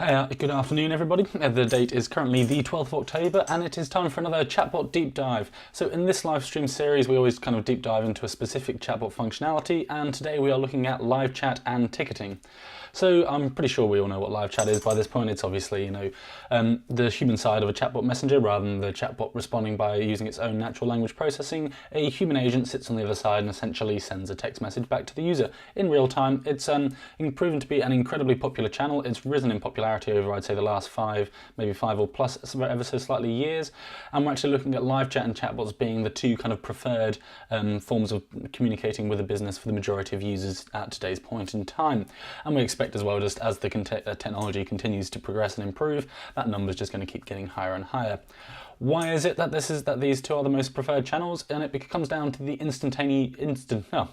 Good afternoon everybody. The date is currently the 12th of October and it is time for another Chatbot Deep Dive. So in this live stream series we always kind of deep dive into a specific chatbot functionality, and today we are looking at live chat and ticketing. So I'm pretty sure we all know what live chat is by this point. It's obviously, the human side of a chatbot messenger rather than the chatbot responding by using its own natural language processing. A human agent sits on the other side and essentially sends a text message back to the user in real time. It's proven to be an incredibly popular channel. It's risen in popularity over, I'd say, the last maybe five or plus ever so slightly years. And we're actually looking at live chat and chatbots being the two kind of preferred forms of communicating with a business for the majority of users at today's point in time. And we expect as well, just as the technology continues to progress and improve, that number is just going to keep getting higher and higher. Why is it that these two are the most preferred channels? And it comes down to the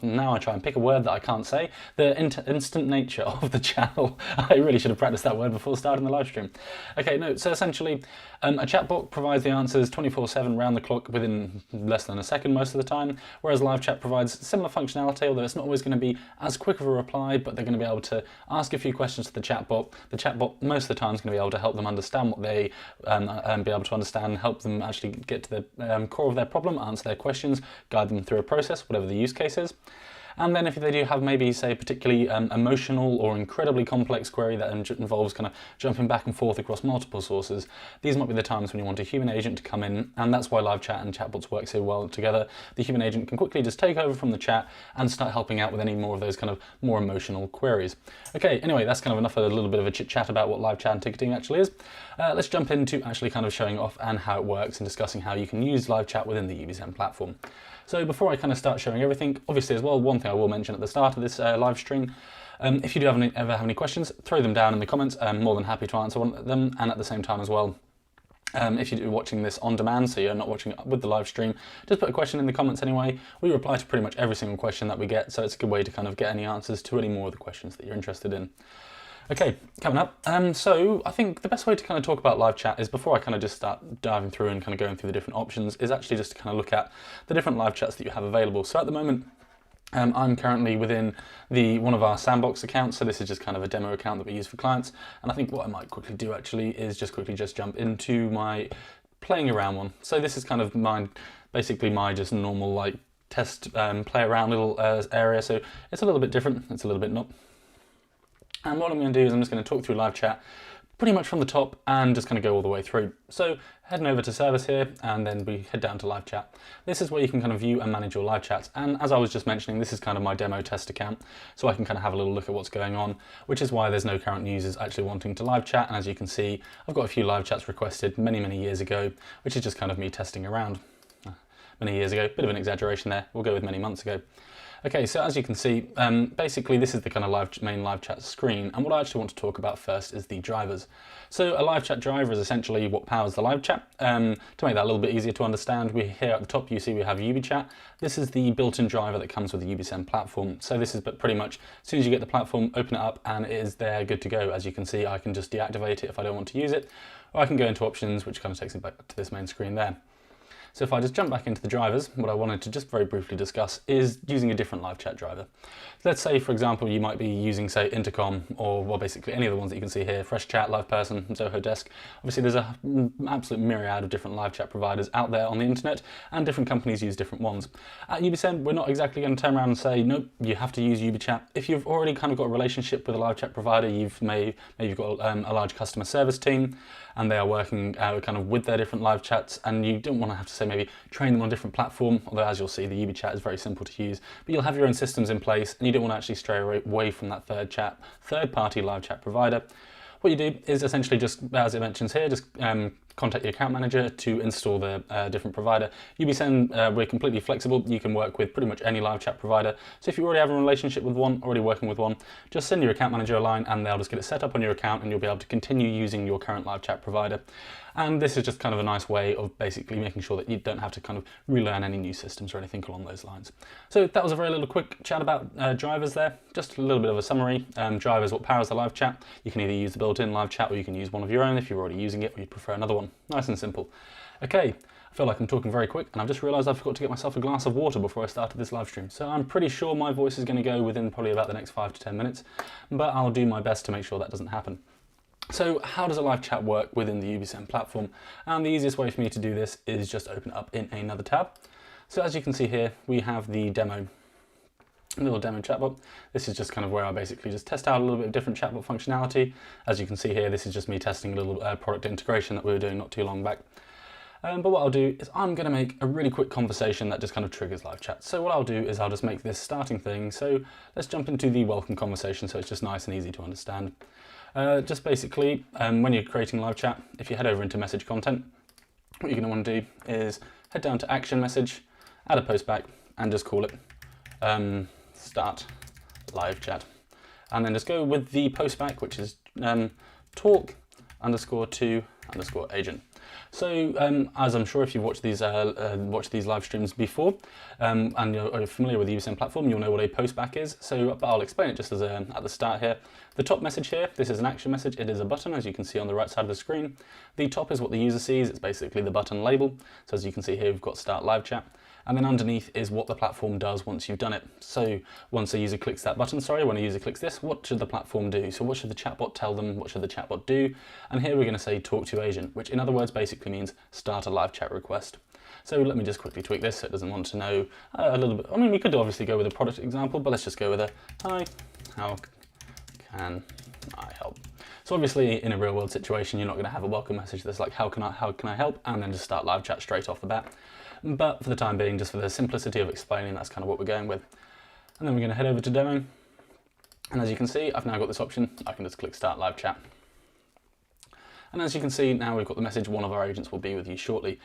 now I try and pick a word that I can't say, the instant nature of the channel. I really should have practiced that word before starting the live stream. Okay, no, so essentially a chatbot provides the answers 24/7 round the clock within less than a second most of the time, whereas live chat provides similar functionality, although it's not always going to be as quick of a reply, but they're going to be able to ask a few questions to the chatbot. The chatbot most of the time is going to be able to help them understand what they be able to understand, help them actually get to the core of their problem, answer their questions, guide them through a process, whatever the use case is. And then if they do have maybe, say, a particularly emotional or incredibly complex query that involves kind of jumping back and forth across multiple sources, these might be the times when you want a human agent to come in, and that's why live chat and chatbots work so well together. The human agent can quickly just take over from the chat and start helping out with any more of those kind of more emotional queries. Okay, anyway, that's kind of enough of a little bit of a chit chat about what live chat and ticketing actually is. Let's jump into actually kind of showing off and how it works and discussing how you can use live chat within the UBSM platform. So before I kind of start showing everything, obviously as well, one thing I will mention at the start of this live stream, if you do ever have any questions, throw them down in the comments. I'm more than happy to answer one of them, and at the same time as well, if you're watching this on demand, so you're not watching it with the live stream, just put a question in the comments anyway. We reply to pretty much every single question that we get, so it's a good way to kind of get any answers to any more of the questions that you're interested in. Okay, coming up. So I think the best way to kind of talk about live chat is, before I kind of just start diving through and kind of going through the different options, is actually just to kind of look at the different live chats that you have available. So at the moment, I'm currently within one of our sandbox accounts, so this is just kind of a demo account that we use for clients. And I think what I might quickly do actually is just quickly jump into my playing around one. So this is kind of basically my just normal like test play around little area. So it's a little bit different, it's a little bit not. And what I'm going to do is I'm just going to talk through live chat pretty much from the top and just kind of go all the way through. So heading over to service here, and then we head down to live chat. This is where you can kind of view and manage your live chats. And as I was just mentioning, this is kind of my demo test account, so I can kind of have a little look at what's going on, which is why there's no current users actually wanting to live chat. And as you can see, I've got a few live chats requested many years ago, which is just kind of me testing around. Many years ago, bit of an exaggeration there, we'll go with many months ago. Okay, so as you can see, basically this is the kind of main live chat screen, and what I actually want to talk about first is the drivers. So a live chat driver is essentially what powers the live chat. To make that a little bit easier to understand, here at the top you see we have UbiChat. This is the built-in driver that comes with the UBSM platform. So this is pretty much, as soon as you get the platform, open it up and it is there, good to go. As you can see, I can just deactivate it if I don't want to use it, or I can go into options, which kind of takes me back to this main screen there. So if I just jump back into the drivers, what I wanted to just very briefly discuss is using a different live chat driver. Let's say, for example, you might be using, say, Intercom, or well, basically any of the ones that you can see here, Fresh Chat, Live Person, Zoho Desk. Obviously, there's an absolute myriad of different live chat providers out there on the internet, and different companies use different ones. At UBSM, we're not exactly going to turn around and say, nope, you have to use UbiChat. If you've already kind of got a relationship with a live chat provider, maybe you've got a large customer service team, and they are working kind of with their different live chats, and you don't want to have to say maybe train them on a different platform, although as you'll see, the UbiChat is very simple to use, but you'll have your own systems in place, and you don't want to actually stray away from that third-party live chat provider. What you do is essentially just, as it mentions here, just contact the account manager to install the different provider. UBSM, we're completely flexible. You can work with pretty much any live chat provider. So if you already have a relationship with one, already working with one, just send your account manager a line and they'll just get it set up on your account, and you'll be able to continue using your current live chat provider. And this is just kind of a nice way of basically making sure that you don't have to kind of relearn any new systems or anything along those lines. So that was a very little quick chat about drivers there. Just a little bit of a summary. Drivers, what powers the live chat. You can either use the built-in live chat, or you can use one of your own if you're already using it, or you prefer another one. Nice and simple. Okay, I feel like I'm talking very quick, and I've just realised I forgot to get myself a glass of water before I started this live stream. So I'm pretty sure my voice is going to go within probably about the next 5 to 10 minutes, but I'll do my best to make sure that doesn't happen. So how does a live chat work within the UBSM platform? And the easiest way for me to do this is just open up in another tab. So as you can see here, we have the little demo chatbot. This is just kind of where I basically just test out a little bit of different chatbot functionality. As you can see here, this is just me testing a little product integration that we were doing not too long back. But what I'll do is I'm going to make a really quick conversation that just kind of triggers live chat. So what I'll do is I'll just make this starting thing. So let's jump into the welcome conversation so it's just nice and easy to understand. Just basically, when you're creating live chat, if you head over into message content, what you're going to want to do is head down to action message, add a post back, and just call it start live chat. And then just go with the post back, which is talk_to_agent. So as I'm sure if you've watched these live streams before and you're familiar with the UBSM platform, you'll know what a postback is. So but I'll explain it just as at the start here. The top message here, this is an action message. It is a button, as you can see on the right side of the screen. The top is what the user sees. It's basically the button label. So as you can see here, we've got start live chat. And then underneath is what the platform does once you've done it. So once a user clicks that button, when a user clicks this, what should the platform do? So what should the chatbot tell them? What should the chatbot do? And here we're going to say talk to agent, which in other words basically means start a live chat request. So let me just quickly tweak this so it doesn't want to know a little bit. I mean, we could obviously go with a product example, but let's just go with a hi, how can I help? So obviously in a real world situation, you're not going to have a welcome message that's like, how can I help? And then just start live chat straight off the bat. But for the time being, just for the simplicity of explaining, that's kind of what we're going with. And then we're going to head over to demo. And as you can see, I've now got this option. I can just click start live chat. And as you can see, now we've got the message, one of our agents will be with you shortly.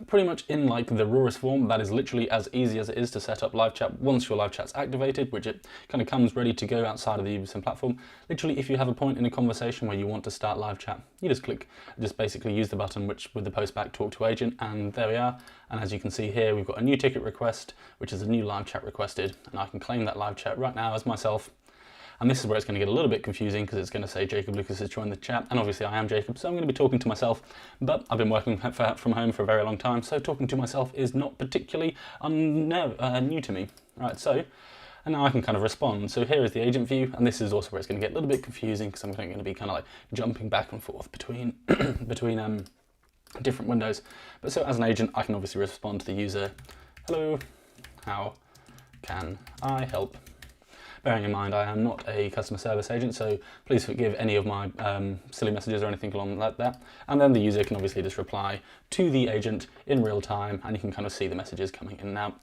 Pretty much in like the rawest form, that is literally as easy as it is to set up live chat once your live chat's activated, which it kind of comes ready to go outside of the UBSM platform. Literally, if you have a point in a conversation where you want to start live chat, you just basically use the button which with the postback talk to agent, and there we are. And as you can see here, we've got a new ticket request, which is a new live chat requested, and I can claim that live chat right now as myself. And this is where it's going to get a little bit confusing because it's going to say Jacob Lucas has joined the chat, and obviously I am Jacob, so I'm going to be talking to myself, but I've been working from home for a very long time, so talking to myself is not particularly new to me. Right, so, and now I can kind of respond. So here is the agent view, and this is also where it's going to get a little bit confusing because I'm going to be kind of like jumping back and forth between different windows. But so as an agent, I can obviously respond to the user, hello, how can I help? Bearing in mind, I am not a customer service agent, so please forgive any of my silly messages or anything along like that. And then the user can obviously just reply to the agent in real time, and you can kind of see the messages coming in and out.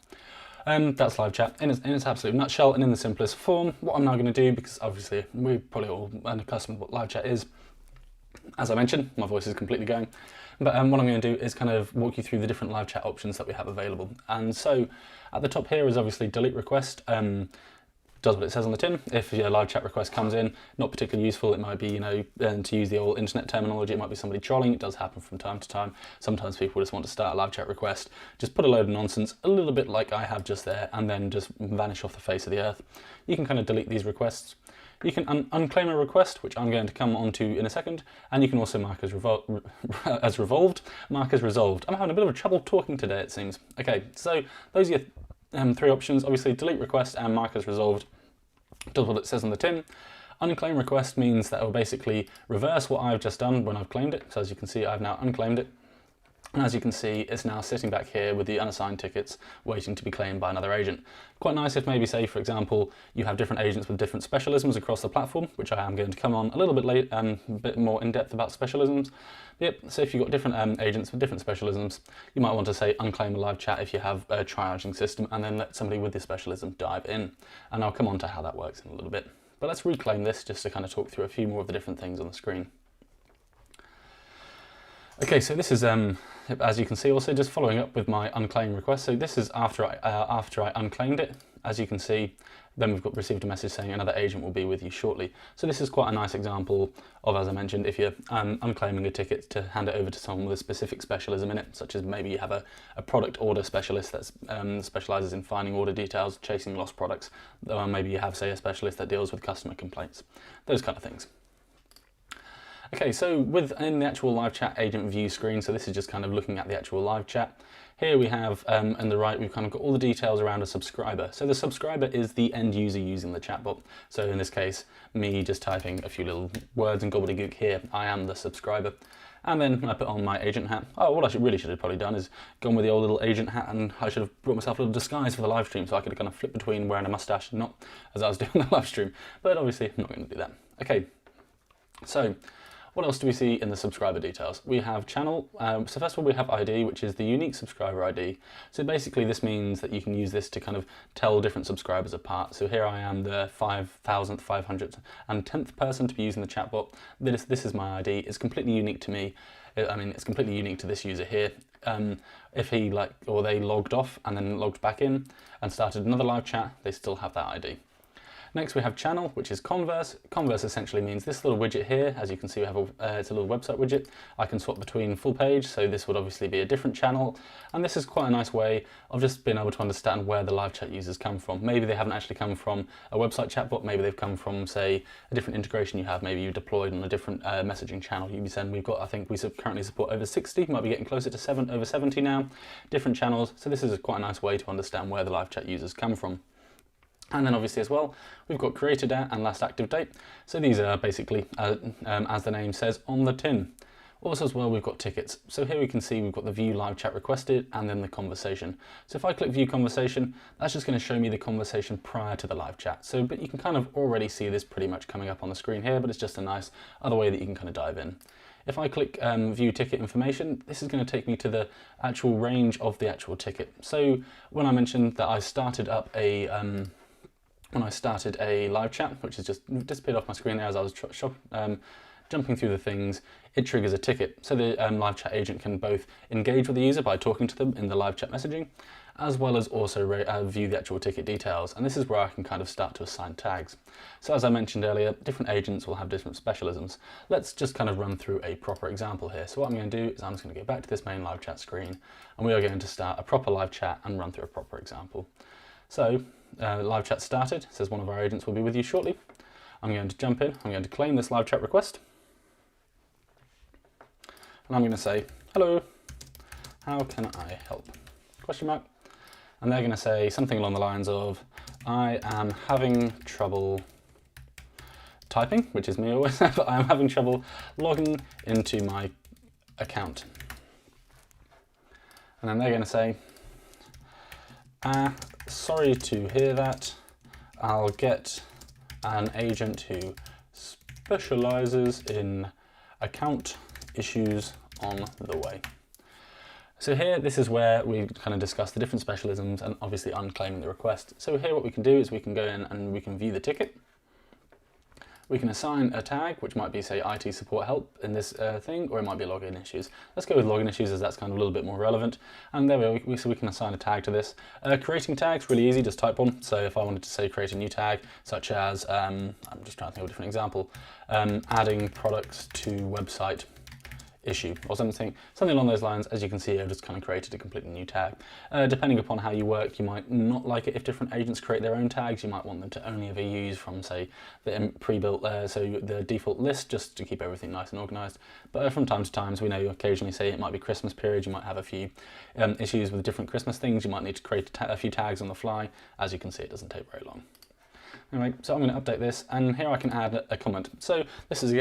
That's live chat in its absolute nutshell and in the simplest form. What I'm now going to do, because obviously we're probably all accustomed to what live chat is, as I mentioned, my voice is completely going. But what I'm going to do is kind of walk you through the different live chat options that we have available. And so at the top here is obviously delete request. Does what it says on the tin. If your live chat request comes in, not particularly useful, it might be, to use the old internet terminology, it might be somebody trolling. It does happen from time to time. Sometimes people just want to start a live chat request, just put a load of nonsense, a little bit like I have just there, and then just vanish off the face of the earth. You can kind of delete these requests. You can unclaim a request, which I'm going to come on to in a second, and you can also mark as resolved. I'm having a bit of trouble talking today, it seems. Okay, so those are your three options. Obviously, delete request and mark as resolved does what it says on the tin. Unclaim request means that it will basically reverse what I've just done when I've claimed it. So as you can see, I've now unclaimed it. And as you can see, it's now sitting back here with the unassigned tickets waiting to be claimed by another agent. Quite nice if maybe, say, for example, you have different agents with different specialisms across the platform, which I am going to come on a little bit late, a bit more in depth about specialisms. Yep, so if you've got different agents with different specialisms, you might want to say unclaim a live chat if you have a triaging system, and then let somebody with this specialism dive in. And I'll come on to how that works in a little bit. But let's reclaim this just to kind of talk through a few more of the different things on the screen. Okay, so this is, as you can see, also just following up with my unclaim request. So this is after I unclaimed it. As you can see, then we've received a message saying another agent will be with you shortly. So this is quite a nice example of, as I mentioned, if you're unclaiming a ticket to hand it over to someone with a specific specialism in it, such as maybe you have a product order specialist that specialises in finding order details, chasing lost products, or maybe you have, say, a specialist that deals with customer complaints, those kind of things. Okay, so within the actual live chat agent view screen, so this is just kind of looking at the actual live chat. Here we have, on the right, we've kind of got all the details around a subscriber. So the subscriber is the end user using the chatbot. So in this case, me just typing a few little words and gobbledygook here, I am the subscriber. And then I put on my agent hat. Oh, what I really should have probably done is gone with the old little agent hat, and I should have brought myself a little disguise for the live stream so I could have kind of flipped between wearing a mustache and not, as I was doing the live stream. But obviously, I'm not going to do that. Okay, so what else do we see in the subscriber details? We have channel. So first of all, we have ID, which is the unique subscriber ID. So basically this means that you can use this to kind of tell different subscribers apart. So here I am, the 5,510th person to be using the chatbot. This is my ID. It's completely unique to me. I mean, it's completely unique to this user here. If he they logged off and then logged back in and started another live chat, they still have that ID. Next we have channel, which is converse. Converse essentially means this little widget here. As you can see, we have it's a little website widget. I can swap between full page, so this would obviously be a different channel. And this is quite a nice way of just being able to understand where the live chat users come from. Maybe they haven't actually come from a website chatbot. Maybe they've come from, say, a different integration you have. Maybe you deployed on a different messaging channel you send. We've got, I think we currently support over 60, might be getting closer to over 70 now, different channels. So this is quite a nice way to understand where the live chat users come from. And then obviously as well, we've got created at and last active date. So these are basically, as the name says, on the tin. Also as well, we've got tickets. So here we can see we've got the view live chat requested and then the conversation. So if I click view conversation, that's just going to show me the conversation prior to the live chat. So, but you can kind of already see this pretty much coming up on the screen here, but it's just a nice other way that you can kind of dive in. If I click view ticket information, this is going to take me to the actual range of the actual ticket. So when I mentioned that I started up a live chat, which has just disappeared off my screen there as I was jumping through the things, it triggers a ticket. So the live chat agent can both engage with the user by talking to them in the live chat messaging, as well as also view the actual ticket details. And this is where I can kind of start to assign tags. So as I mentioned earlier, different agents will have different specialisms. Let's just kind of run through a proper example here. So what I'm going to do is I'm just going to go back to this main live chat screen, and we are going to start a proper live chat and run through a proper example. So live chat started. It says one of our agents will be with you shortly. I'm going to jump in. I'm going to claim this live chat request. And I'm going to say, hello, how can I help? Question mark. And they're going to say something along the lines of, I am having trouble typing, which is me always, but I'm having trouble logging into my account. And then they're going to say, sorry to hear that. I'll get an agent who specializes in account issues on the way. So here, this is where we kind of discuss the different specialisms and obviously unclaiming the request. So here what we can do is we can go in and we can view the ticket. We can assign a tag, which might be, say, IT support help in this thing, or it might be login issues. Let's go with login issues as that's kind of a little bit more relevant. And there we are, so we can assign a tag to this. Creating tags, really easy, just type one. So if I wanted to, say, create a new tag, such as, I'm just trying to think of a different example, adding products to website issue or something along those lines. As you can see, I've just kind of created a completely new tag. Depending upon how you work, you might not like it if different agents create their own tags. You might want them to only ever use from, say, the pre-built, so the default list, just to keep everything nice and organized. But from time to time, we know you occasionally, say, it might be Christmas period, you might have a few issues with different Christmas things. You might need to create a few tags on the fly. As you can see, it doesn't take very long. Anyway, so I'm going to update this, and here I can add a comment. So this is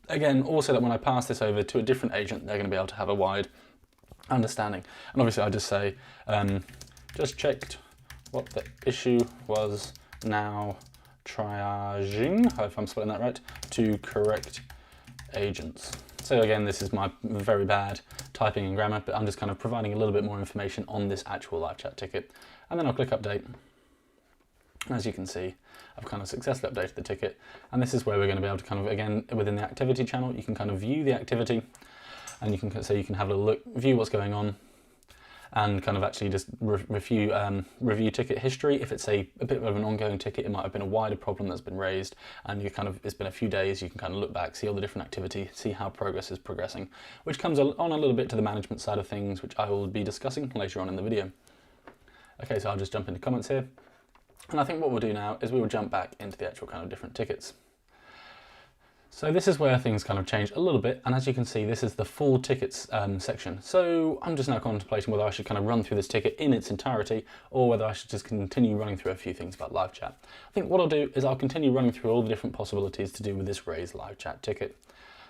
again, also that when I pass this over to a different agent, they're going to be able to have a wide understanding. And obviously I just say, just checked what the issue was, now triaging, if I'm spelling that right, to correct agents. So again, this is my very bad typing and grammar, but I'm just kind of providing a little bit more information on this actual live chat ticket. And then I'll click update. As you can see, I've kind of successfully updated the ticket, and this is where we're going to be able to kind of, again, within the activity channel, you can kind of view the activity, and you can have a look, view what's going on, and kind of actually just review ticket history. If it's a bit of an ongoing ticket, it might have been a wider problem that's been raised, and it's been a few days, you can kind of look back, see all the different activity, see how progress is progressing, which comes on a little bit to the management side of things, which I will be discussing later on in the video. Okay, so I'll just jump into comments here. And I think what we'll do now is we will jump back into the actual kind of different tickets. So this is where things kind of change a little bit, and as you can see, this is the full tickets section. So I'm just now contemplating whether I should kind of run through this ticket in its entirety, or whether I should just continue running through a few things about live chat. I think what I'll do is I'll continue running through all the different possibilities to do with this raise live chat ticket.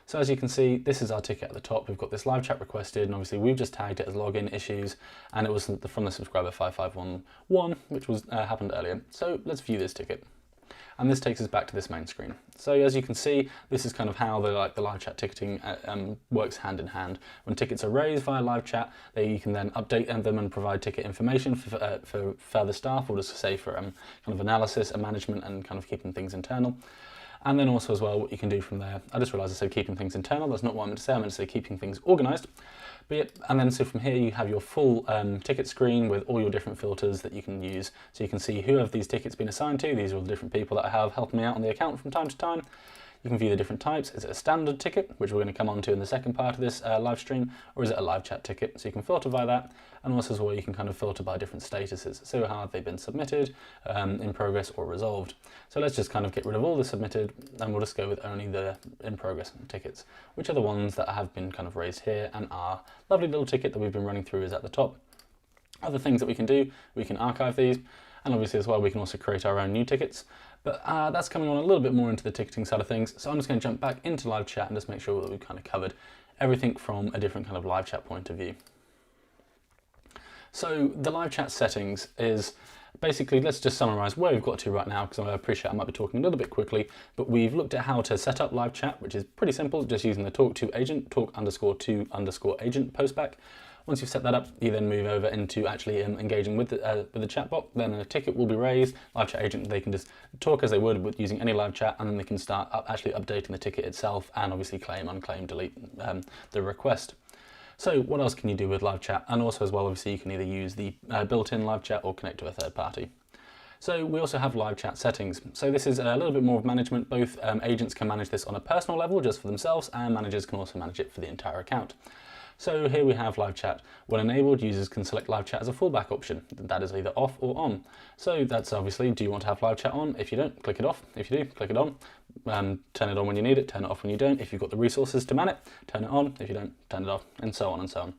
So as you can see, this is our ticket at the top. We've got this live chat requested, and obviously we've just tagged it as login issues, and it was from the subscriber 5511, which was happened earlier. So let's view this ticket. And this takes us back to this main screen. So as you can see, this is kind of how the live chat ticketing works hand in hand. When tickets are raised via live chat, you can then update them and provide ticket information for further staff, or just say for kind of analysis and management and kind of keeping things internal. And then also as well, what you can do from there, I just realised I said keeping things internal, that's not what I meant to say, I meant to say keeping things organised. But yeah, and then so from here you have your full ticket screen with all your different filters that you can use. So you can see who have these tickets been assigned to. These are all the different people that I have helping me out on the account from time to time. You can view the different types. Is it a standard ticket, which we're going to come on to in the second part of this live stream, or is it a live chat ticket? So you can filter by that, and also as well you can kind of filter by different statuses. So how have they been submitted, in progress, or resolved? So let's just kind of get rid of all the submitted, and we'll just go with only the in progress tickets, which are the ones that have been kind of raised here, and our lovely little ticket that we've been running through is at the top. Other things that we can do, we can archive these, and obviously as well we can also create our own new tickets. But that's coming on a little bit more into the ticketing side of things, so I'm just going to jump back into live chat and just make sure that we've kind of covered everything from a different kind of live chat point of view. So the live chat settings is basically, let's just summarize where we've got to right now, because I appreciate I might be talking a little bit quickly, but we've looked at how to set up live chat, which is pretty simple, just using the talk to agent, talk_to_agent postback. Once you've set that up, you then move over into actually engaging with the chatbot. Then a ticket will be raised. Live chat agent, they can just talk as they would with using any live chat, and then they can start actually updating the ticket itself and obviously claim, unclaim, delete the request. So what else can you do with live chat? And also as well, obviously you can either use the built-in live chat or connect to a third party. So we also have live chat settings. So this is a little bit more of management. Both agents can manage this on a personal level just for themselves, and managers can also manage it for the entire account. So here we have live chat. When enabled, users can select live chat as a fallback option. That is either off or on. So that's obviously, do you want to have live chat on? If you don't, click it off. If you do, click it on. Turn it on when you need it, turn it off when you don't. If you've got the resources to man it, turn it on. If you don't, turn it off, and so on and so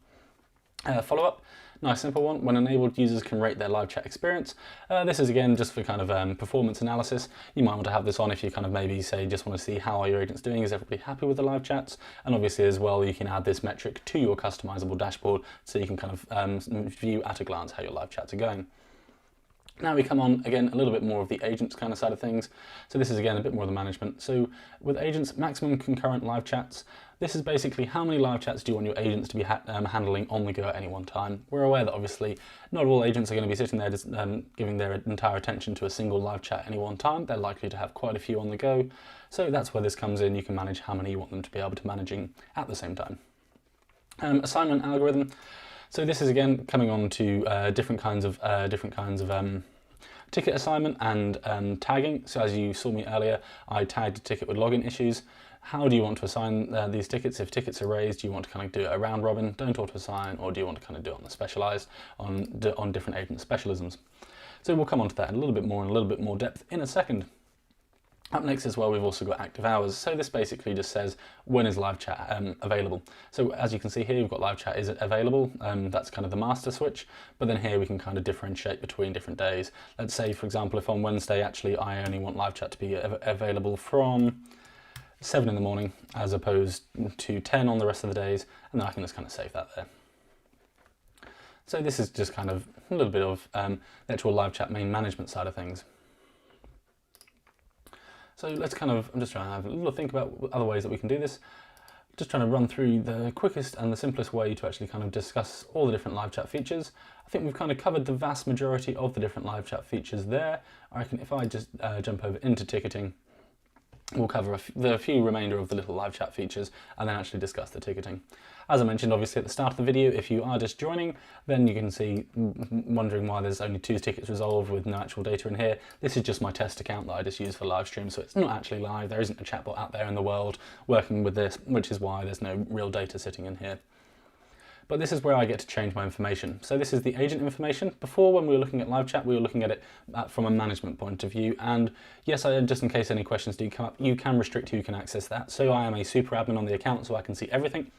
on. Follow up. Nice simple one. When enabled, users can rate their live chat experience. This is again just for kind of performance analysis. You might want to have this on if you kind of maybe say just want to see how are your agents doing, is everybody happy with the live chats? And obviously as well you can add this metric to your customizable dashboard so you can kind of view at a glance how your live chats are going. Now we come on, again, a little bit more of the agents kind of side of things. So this is, again, a bit more of the management. So with agents, maximum concurrent live chats, this is basically how many live chats do you want your agents to be handling on the go at any one time. We're aware that obviously not all agents are going to be sitting there just giving their entire attention to a single live chat at any one time. They're likely to have quite a few on the go. So that's where this comes in. You can manage how many you want them to be able to managing at the same time. Assignment algorithm. So this is again coming on to different kinds of ticket assignment and tagging. So as you saw me earlier, I tagged a ticket with login issues. How do you want to assign these tickets? If tickets are raised, do you want to kind of do it a round robin, don't auto assign, or do you want to kind of do it on the specialized, on different agent specialisms? So we'll come on to that in a little bit more depth in a second. Up next as well, we've also got active hours. So this basically just says when is live chat available. So as you can see here, we've got live chat is it available. That's kind of the master switch. But then here we can kind of differentiate between different days. Let's say, for example, if on Wednesday, actually, I only want live chat to be available from 7 in the morning as opposed to 10 on the rest of the days. And then I can just kind of save that there. So this is just kind of a little bit of the actual live chat main management side of things. So let's kind of, I'm just trying to have a little think about other ways that we can do this. Just trying to run through the quickest and the simplest way to actually kind of discuss all the different live chat features. I think we've kind of covered the vast majority of the different live chat features there. I reckon if I just jump over into ticketing, we'll cover the few remainder of the little live chat features and then actually discuss the ticketing. As I mentioned, obviously at the start of the video, if you are just joining, then you can see, wondering why there's only 2 tickets resolved with no actual data in here. This is just my test account that I just use for live stream, so it's not actually live. There isn't a chatbot out there in the world working with this, which is why there's no real data sitting in here. but this is where I get to change my information. So this is the agent information. Before, when we were looking at live chat, we were looking at it from a management point of view. And yes, just in case any questions do come up, you can restrict who can access that. So I am a super admin on the account, so I can see everything.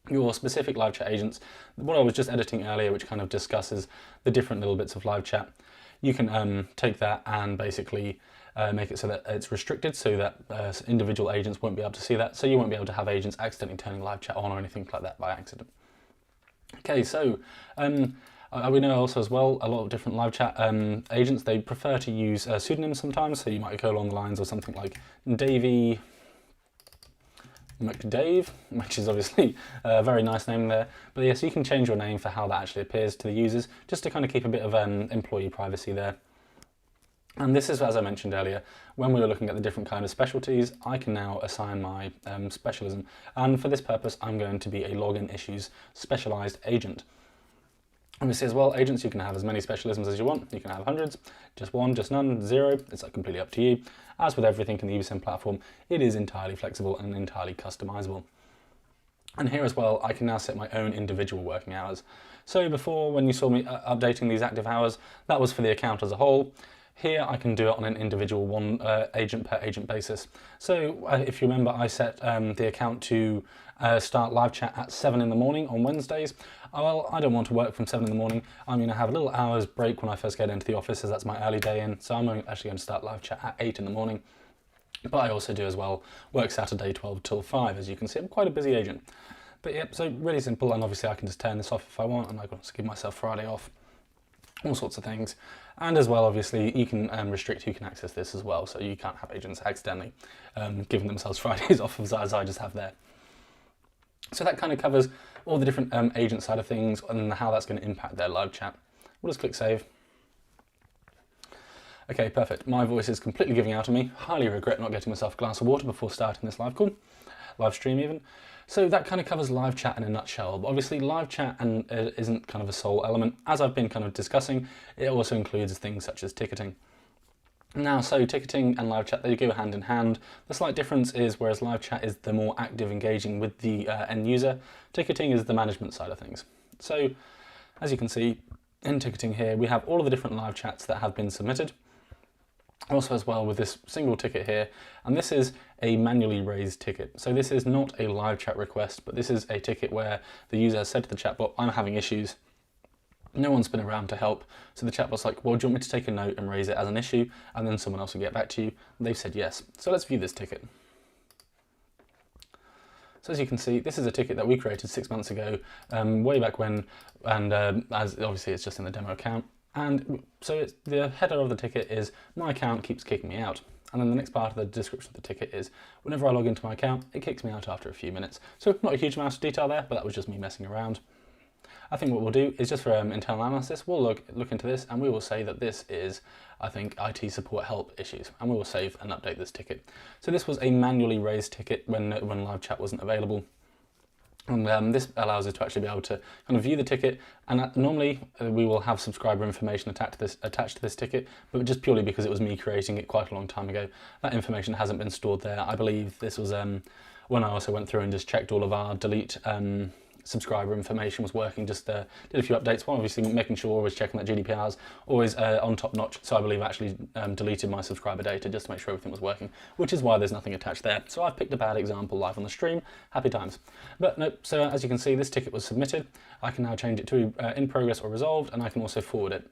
Your specific live chat agents, what I was just editing earlier, which kind of discusses the different little bits of live chat, you can take that and basically make it so that it's restricted, so that individual agents won't be able to see that. So you won't be able to have agents accidentally turning live chat on or anything like that by accident. Okay, so we know also as well, a lot of different live chat agents, they prefer to use pseudonyms sometimes. So you might go along the lines of something like Davey McDave, which is obviously a very nice name there. But yes, you can change your name for how that actually appears to the users, just to kind of keep a bit of employee privacy there. And this is, as I mentioned earlier, when we were looking at the different kind of specialties, I can now assign my specialism. And for this purpose, I'm going to be a login issues specialized agent. Obviously as well, agents, you can have as many specialisms as you want. You can have hundreds, just one, just none, zero. It's like completely up to you. As with everything in the EBSIM platform, it is entirely flexible and entirely customizable. And here as well, I can now set my own individual working hours. So before, when you saw me updating these active hours, that was for the account as a whole. Here I can do it on an individual one agent per agent basis. So if you remember, I set the account to start live chat at 7 in the morning on Wednesdays. Well, I don't want to work from 7 in the morning. I'm going to have a little hour's break when I first get into the office, as that's my early day in. So I'm actually going to start live chat at 8 in the morning. But I also do as well work Saturday 12 till 5. As you can see, I'm quite a busy agent. But yep, so really simple. And obviously I can just turn this off if I want, and I can give myself Friday off. All sorts of things. And as well, obviously, you can restrict who can access this as well, so you can't have agents accidentally giving themselves Fridays off as I just have there. So that kind of covers all the different agent side of things and how that's going to impact their live chat. We'll just click save. Okay, perfect. My voice is completely giving out on me. Highly regret not getting myself a glass of water before starting this live call, live stream even. So that kind of covers live chat in a nutshell. But obviously live chat isn't kind of a sole element. As I've been kind of discussing, it also includes things such as ticketing. Now, so ticketing and live chat, they go hand in hand. The slight difference is, whereas live chat is the more active engaging with the end user, ticketing is the management side of things. So as you can see in ticketing here, we have all of the different live chats that have been submitted. Also as well with this single ticket here, and this is a manually raised ticket. So this is not a live chat request, but this is a ticket where the user has said to the chatbot, I'm having issues. No one's been around to help. So the chatbot's like, well, do you want me to take a note and raise it as an issue? And then someone else will get back to you. They've said yes. So let's view this ticket. So as you can see, this is a ticket that we created 6 months ago, way back when, and as obviously it's just in the demo account. And so the header of the ticket is, my account keeps kicking me out. And then the next part of the description of the ticket is, whenever I log into my account, it kicks me out after a few minutes. So not a huge amount of detail there, but that was just me messing around. I think what we'll do is, just for internal analysis, we'll look into this and we will say that this is, I think, IT support help issues, and we will save and update this ticket. So this was a manually raised ticket when live chat wasn't available. And this allows us to actually be able to kind of view the ticket, and normally we will have subscriber information attached to this ticket, but just purely because it was me creating it quite a long time ago, that information hasn't been stored there. I believe this was when I also went through and just checked all of our delete subscriber information was working, just did a few updates. One, obviously making sure, always checking that GDPR's always on top notch. So I believe I actually deleted my subscriber data just to make sure everything was working, which is why there's nothing attached there. So I've picked a bad example live on the stream, happy times. But no, so as you can see, this ticket was submitted. I can now change it to in progress or resolved, and I can also forward it.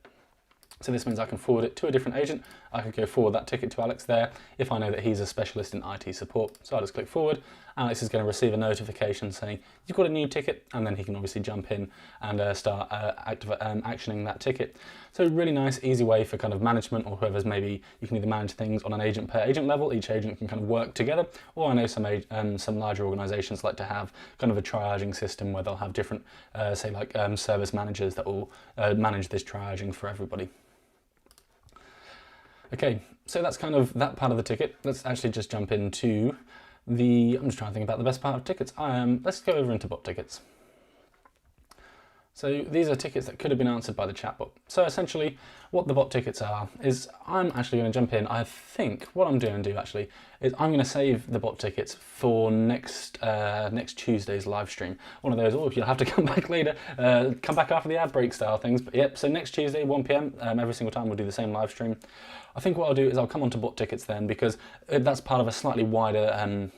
So this means I can forward it to a different agent. I could go forward that ticket to Alex there if I know that he's a specialist in IT support. So I'll just click forward. Alex is going to receive a notification saying you've got a new ticket, and then he can obviously jump in and start actioning that ticket. So really nice, easy way for kind of management, or whoever's maybe, you can either manage things on an agent per agent level. Each agent can kind of work together, or I know some larger organizations like to have kind of a triaging system where they'll have different, say like service managers that will manage this triaging for everybody. Okay, so that's kind of that part of the ticket. Let's actually just jump into I'm just trying to think about the best part of tickets. Let's go over into bot tickets. So these are tickets that could have been answered by the chatbot. So essentially, what the bot tickets are is I'm actually going to jump in. I think what I'm going to do actually is I'm going to save the bot tickets for next Tuesday's live stream. One of those, or you'll have to come back later, come back after the ad break style things. But yep, so next Tuesday, 1 PM, every single time we'll do the same live stream. I think what I'll do is I'll come on to bot tickets then, because that's part of a slightly wider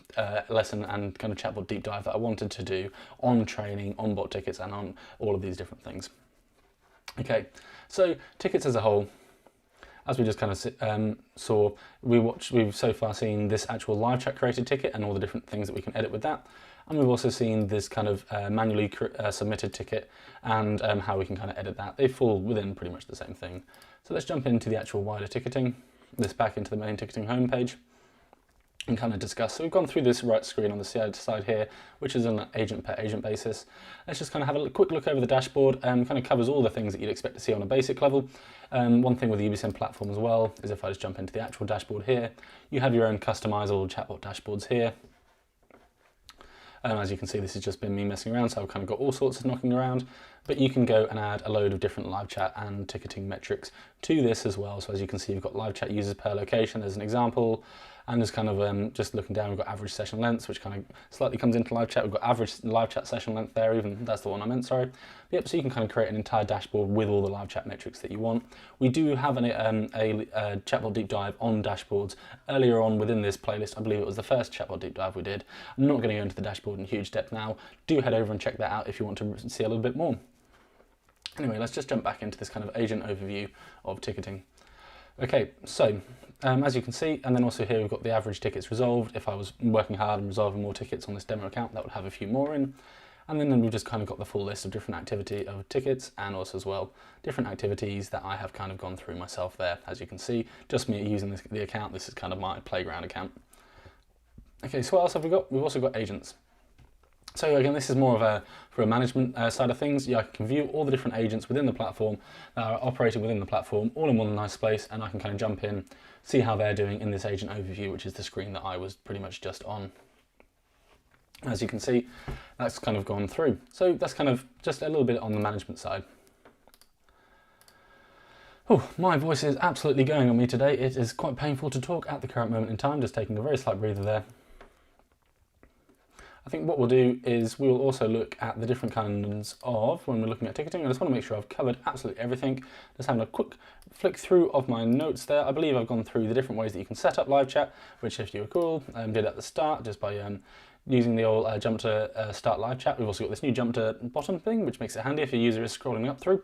lesson and kind of chatbot deep dive that I wanted to do on training, on bot tickets, and on all of these different things. Okay, so tickets as a whole, as we just kind of saw, we've so far seen this actual live chat created ticket and all the different things that we can edit with that. And we've also seen this kind of manually submitted ticket and how we can kind of edit that. They fall within pretty much the same thing. So let's jump into the actual wider ticketing, this back into the main ticketing homepage, and kind of discuss. So we've gone through this right screen on the side here, which is on an agent per agent basis. Let's just kind of have a quick look over the dashboard, and kind of covers all the things that you'd expect to see on a basic level. One thing with the UBSM platform as well is if I just jump into the actual dashboard here, you have your own customizable chatbot dashboards here. As you can see, this has just been me messing around, so I've kind of got all sorts of knocking around, but you can go and add a load of different live chat and ticketing metrics to this as well. So as you can see, you've got live chat users per location as an example, and there's kind of just looking down, we've got average session lengths, which kind of slightly comes into live chat. We've got average live chat session length there, even that's the one I meant, sorry. Yep, so you can kind of create an entire dashboard with all the live chat metrics that you want. We do have a Chatbot Deep Dive on dashboards earlier on within this playlist. I believe it was the first Chatbot Deep Dive we did. I'm not going to go into the dashboard in huge depth now. Do head over and check that out if you want to see a little bit more. Anyway, let's just jump back into this kind of agent overview of ticketing. Okay, so as you can see, and then also here we've got the average tickets resolved. If I was working hard and resolving more tickets on this demo account, that would have a few more in. And then we've just kind of got the full list of different activity of tickets, and also as well different activities that I have kind of gone through myself there. As you can see, just me using the account. This is kind of my playground account. Okay, so what else have we got? We've also got agents. So again, this is more of for a management side of things. I can view all the different agents within the platform that are operating within the platform, all in one nice place, and I can kind of jump in, see how they're doing in this agent overview, which is the screen that I was pretty much just on. As you can see, that's kind of gone through. So that's kind of just a little bit on the management side. Oh, my voice is absolutely going on me today. It is quite painful to talk at the current moment in time, just taking a very slight breather there. I think what we'll do is we'll also look at the different kinds of, when we're looking at ticketing, I just want to make sure I've covered absolutely everything. Just having a quick flick through of my notes there. I believe I've gone through the different ways that you can set up live chat, which if you recall, did at the start just by using the old jump to start live chat. We've also got this new jump to bottom thing, which makes it handy if your user is scrolling up through.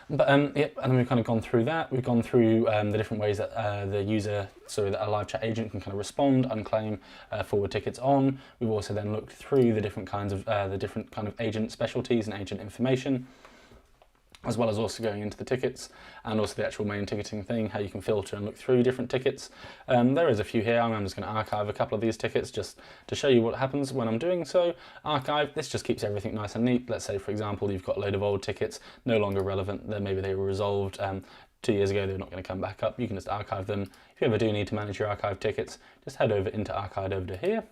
But yep, and then we've kind of gone through that. We've gone through the different ways that the user, so that a live chat agent can kind of respond, unclaim forward tickets on. We've also then looked through the different kinds of agent specialties and agent information, as well as also going into the tickets and also the actual main ticketing thing, how you can filter and look through different tickets. There is a few here. I'm just going to archive a couple of these tickets just to show you what happens when I'm doing so. Archive, this just keeps everything nice and neat. Let's say, for example, you've got a load of old tickets, no longer relevant, then maybe they were resolved 2 years ago, they're not going to come back up. You can just archive them. If you ever do need to manage your archive tickets, just head over into archive over to here.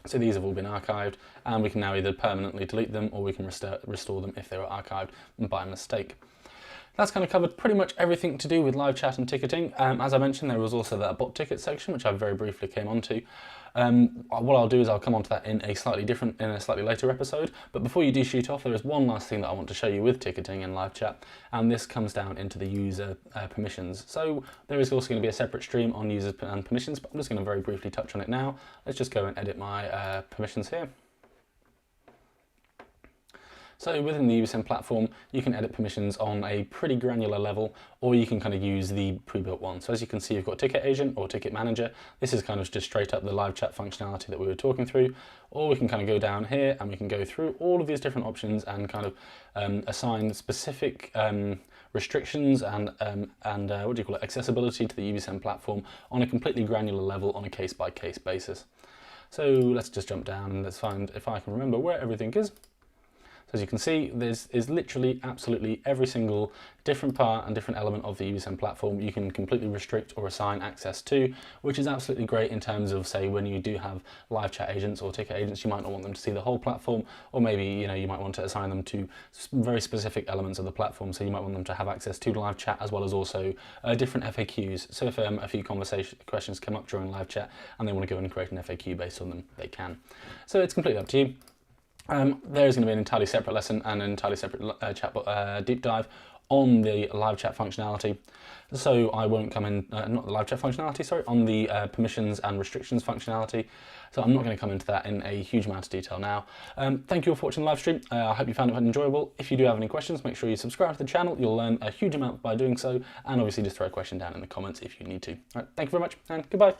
So these have all been archived, and we can now either permanently delete them or we can restore them if they were archived by mistake. That's kind of covered pretty much everything to do with live chat and ticketing. As I mentioned, there was also that bot ticket section, which I very briefly came onto. What I'll do is I'll come onto that in a slightly later episode. But before you do shoot off, there is one last thing that I want to show you with ticketing and live chat, and this comes down into the user permissions. So there is also going to be a separate stream on users and permissions, but I'm just going to very briefly touch on it now. Let's just go and edit my permissions here. So within the UBSM platform, you can edit permissions on a pretty granular level, or you can kind of use the pre-built one. So as you can see, you've got Ticket Agent or Ticket Manager. This is kind of just straight up the live chat functionality that we were talking through. Or we can kind of go down here and we can go through all of these different options and kind of assign specific restrictions and accessibility to the UBSM platform on a completely granular level on a case-by-case basis. So let's just jump down and let's find if I can remember where everything is. So as you can see, this is literally absolutely every single different part and different element of the UBSend platform you can completely restrict or assign access to, which is absolutely great in terms of, say, when you do have live chat agents or ticket agents, you might not want them to see the whole platform, or maybe you might want to assign them to very specific elements of the platform. So you might want them to have access to live chat as well as also different FAQs. So if a few questions come up during live chat and they want to go and create an FAQ based on them, they can. So it's completely up to you. There is going to be an entirely separate lesson and an entirely separate chatbot deep dive on the live chat functionality. So I won't come in, not the live chat functionality, sorry, on the permissions and restrictions functionality. So I'm not going to come into that in a huge amount of detail now. Thank you all for watching the live stream. I hope you found it enjoyable. If you do have any questions, make sure you subscribe to the channel. You'll learn a huge amount by doing so. And obviously just throw a question down in the comments if you need to. All right, thank you very much and goodbye.